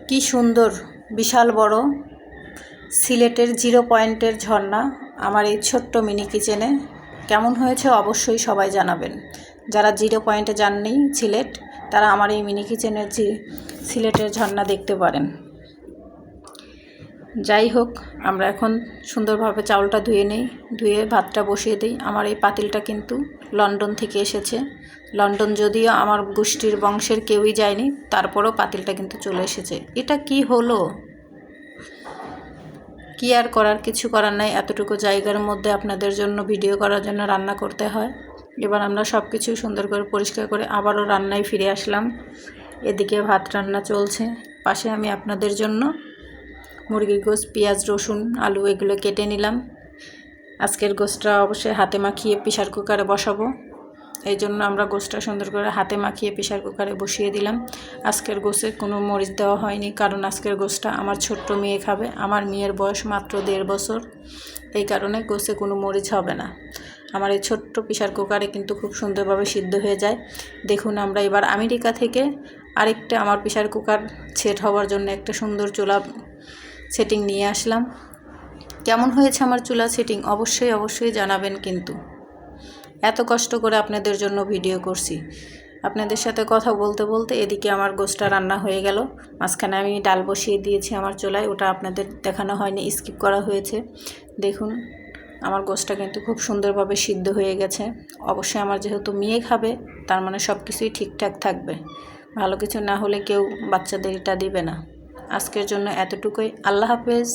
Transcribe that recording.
কি সুন্দর বিশাল বড় সিলেটের 0 পয়েন্টের ঝর্ণা আমার এই ছোট্ট মিনি কিচেনে। কেমন হয়েছে অবশ্যই সবাই জানাবেন। যারা 0 পয়েন্টে যাননি সিলেট, তারা আমার এই মিনি কিচেনের সিলেটের ঝর্ণা দেখতে পারেন। যাই হোক, আমরা এখন সুন্দরভাবে চাউলটা ধুয়ে নেই, ধুয়ে ভাতটা বসিয়ে দিই। আমার এই পাতিলটা কিন্তু লন্ডন থেকে এসেছে। লন্ডন যদিও আমার গোষ্ঠীর বংশের কেউই যায়নি, তারপরেও পাতিলটা কিন্তু চলে এসেছে। এটা কি হলো? কি আর করার, কিছু করার নাই। এতটুকু জায়গার মধ্যে আপনাদের জন্য ভিডিও করার জন্য রান্না করতে হয়। এবার আমরা সব কিছু সুন্দর করে পরিষ্কার করে আবারও রান্নায় ফিরে আসলাম। এদিকে ভাত রান্না চলছে, পাশে আমি আপনাদের জন্য মুরগির গোশত, পেঁয়াজ, রসুন, আলু এগুলো কেটে নিলাম। আজকের গোশতটা অবশ্যই হাতে মাখিয়ে প্রেসার কুকারে বসাবো। এই জন্য আমরা গোশতটা সুন্দর করে হাতে মাখিয়ে প্রেসার কুকারে বসিয়ে দিলাম। আজকের গোশতে কোনো মরিচ দেওয়া হয়নি, কারণ আজকের গোশতটা আমার ছোট্ট মেয়ে খাবে। আমার মেয়ের বয়স মাত্র 1.5 বছর, এই কারণে গোশতে কোনো মরিচ হবে না। আমার এই ছোট্ট প্রেসার কুকারে কিন্তু খুব সুন্দরভাবে সিদ্ধ হয়ে যায়। দেখুন, আমরা এবার আমেরিকা থেকে আরেকটা আমার প্রেসার কুকার সেট হওয়ার জন্য একটা সুন্দর চুলা সেটিং নিয়ে আসলাম। কেমন হয়েছে আমার চুলা সেটিং অবশ্যই জানাবেন। কিন্তু এত কষ্ট করে আপনাদের জন্য ভিডিও করছি, আপনাদের সাথে কথা বলতে বলতে এদিকে আমার গোশতটা রান্না হয়ে গেল। মাঝখানে আমি ডাল বসিয়ে দিয়েছি আমার চুলায়, ওটা আপনাদের দেখানো হয়নি, স্কিপ করা হয়েছে। দেখুন, আমার গোশতটা কিন্তু খুব সুন্দরভাবে সিদ্ধ হয়ে গেছে। অবশ্যই আমার যেহেতু মেয়ে খাবে, তার মানে সব কিছুই ঠিকঠাক থাকবে। ভালো কিছু না হলে কেউ বাচ্চাদের এটা দিবে না। আজকের জন্য এতটুকুই। আল্লাহ হাফেজ।